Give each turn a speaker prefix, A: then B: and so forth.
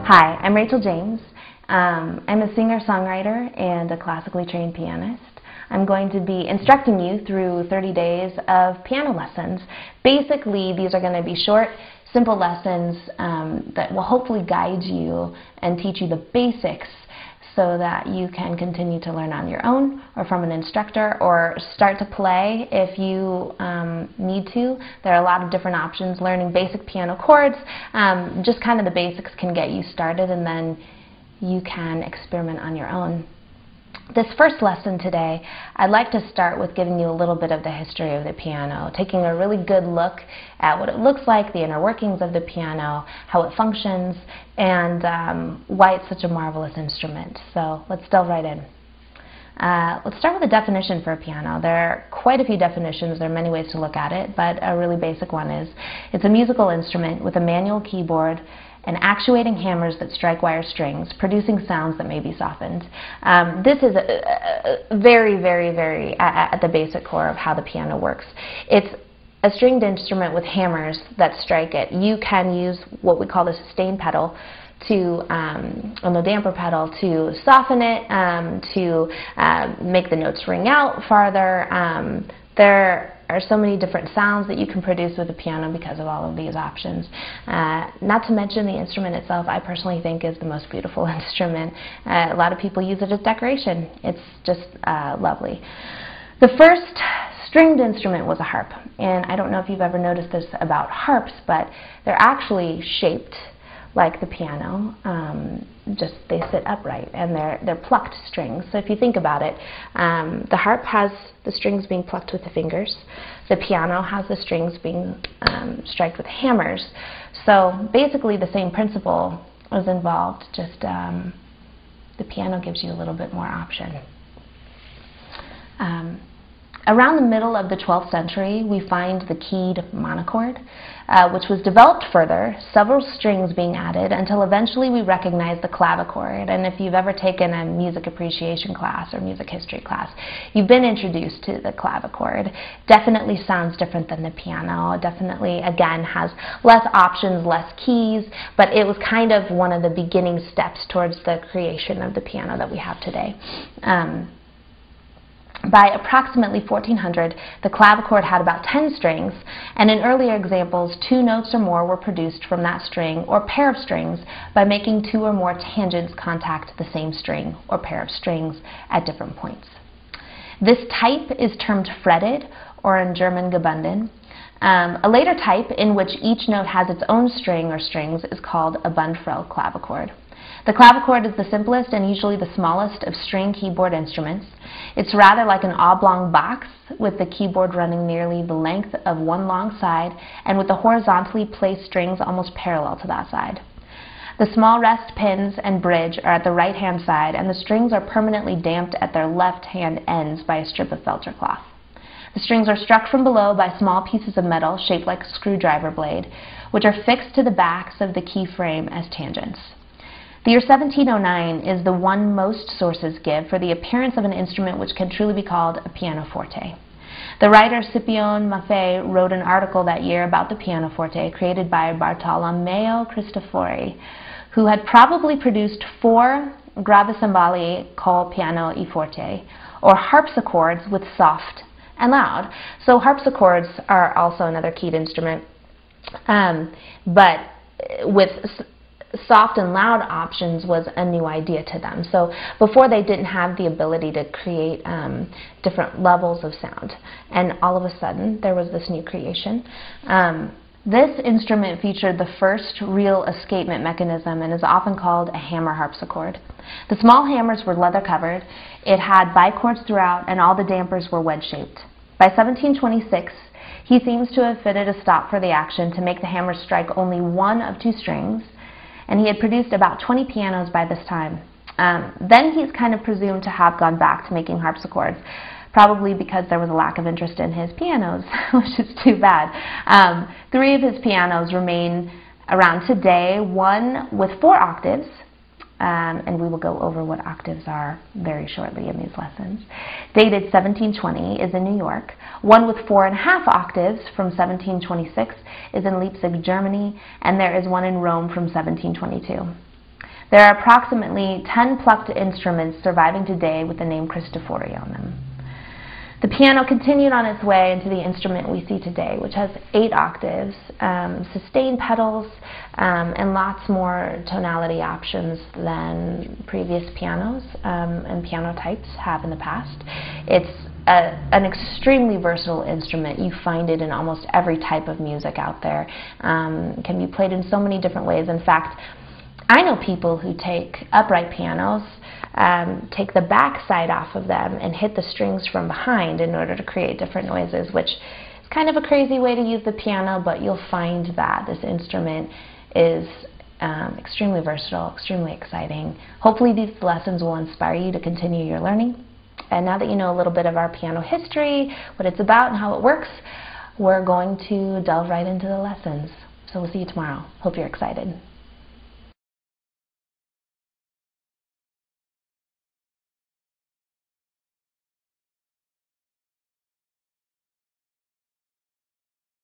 A: Hi, I'm Rachel James. I'm a singer-songwriter and a classically trained pianist. I'm going to be instructing you through 30 days of piano lessons. Basically, these are going to be short, simple lessons that will hopefully guide you and teach you the basics so that you can continue to learn on your own or from an instructor or start to play if you need to. There are a lot of different options. Learning basic piano chords, just kind of the basics can get you started, and then you can experiment on your own. This first lesson today, I'd like to start with giving you a little bit of the history of the piano, taking a really good look at what it looks like, the inner workings of the piano, how it functions, and why it's such a marvelous instrument. So let's delve right in. Let's start with a definition for a piano. There are quite a few definitions. There are many ways to look at it, but a really basic one is it's a musical instrument with a manual keyboard and actuating hammers that strike wire strings, producing sounds that may be softened. This is very at the basic core of how the piano works. It's a stringed instrument with hammers that strike it. You can use what we call the sustain pedal and the damper pedal to soften it, to make the notes ring out farther. There are so many different sounds that you can produce with the piano because of all of these options. Not to mention the instrument itself, I personally think is the most beautiful instrument. A lot of people use it as decoration. It's just lovely. The first stringed instrument was a harp, and I don't know if you've ever noticed this about harps, but they're actually shaped like the piano, just they sit upright, and they're plucked strings. So if you think about it, the harp has the strings being plucked with the fingers. The piano has the strings being striked with hammers. So basically the same principle is involved, just the piano gives you a little bit more option. Around the middle of the 12th century, we find the keyed monochord, which was developed further, several strings being added, until eventually we recognize the clavichord. And if you've ever taken a music appreciation class or music history class, you've been introduced to the clavichord. Definitely sounds different than the piano. Definitely, again, has less options, less keys, but it was kind of one of the beginning steps towards the creation of the piano that we have today. By approximately 1400, the clavichord had about 10 strings, and in earlier examples, 2 notes or more were produced from that string or pair of strings by making 2 or more tangents contact the same string or pair of strings at different points. This type is termed fretted, or in German gebunden. A later type, in which each note has its own string or strings, is called a Bundfrell clavichord. The clavichord is the simplest and usually the smallest of string keyboard instruments. It's rather like an oblong box, with the keyboard running nearly the length of one long side and with the horizontally placed strings almost parallel to that side. The small rest pins and bridge are at the right-hand side, and the strings are permanently damped at their left-hand ends by a strip of felter cloth. The strings are struck from below by small pieces of metal shaped like a screwdriver blade, which are fixed to the backs of the key frame as tangents. The year 1709 is the one most sources give for the appearance of an instrument which can truly be called a pianoforte. The writer Scipione Maffei wrote an article that year about the pianoforte created by Bartolomeo Cristofori, who had probably produced 4 gravicembali col piano e forte, or harpsichords with soft and loud. So harpsichords are also another keyed instrument, but with soft and loud options was a new idea to them. So before, they didn't have the ability to create different levels of sound, and all of a sudden there was this new creation. This instrument featured the first real escapement mechanism and is often called a hammer harpsichord. The small hammers were leather covered, it had bichords throughout, and all the dampers were wedge shaped. By 1726, he seems to have fitted a stop for the action to make the hammer strike only one of 2 strings, and he had produced about 20 pianos by this time. Then he's kind of presumed to have gone back to making harpsichords, probably because there was a lack of interest in his pianos, which is too bad. 3 of his pianos remain around today, one with 4 octaves, and we will go over what octaves are very shortly in these lessons. Dated 1720 is in New York. One with 4½ octaves from 1726 is in Leipzig, Germany, and there is one in Rome from 1722. There are approximately 10 plucked instruments surviving today with the name Cristofori on them. The piano continued on its way into the instrument we see today, which has 8 octaves, sustained pedals, and lots more tonality options than previous pianos and piano types have in the past. It's an extremely versatile instrument. You find it in almost every type of music out there. It can be played in so many different ways. In fact, I know people who take upright pianos, take the back side off of them and hit the strings from behind in order to create different noises, which is kind of a crazy way to use the piano, but you'll find that this instrument is extremely versatile, extremely exciting. Hopefully these lessons will inspire you to continue your learning. And now that you know a little bit of our piano history, what it's about and how it works, we're going to delve right into the lessons. So we'll see you tomorrow. Hope you're excited.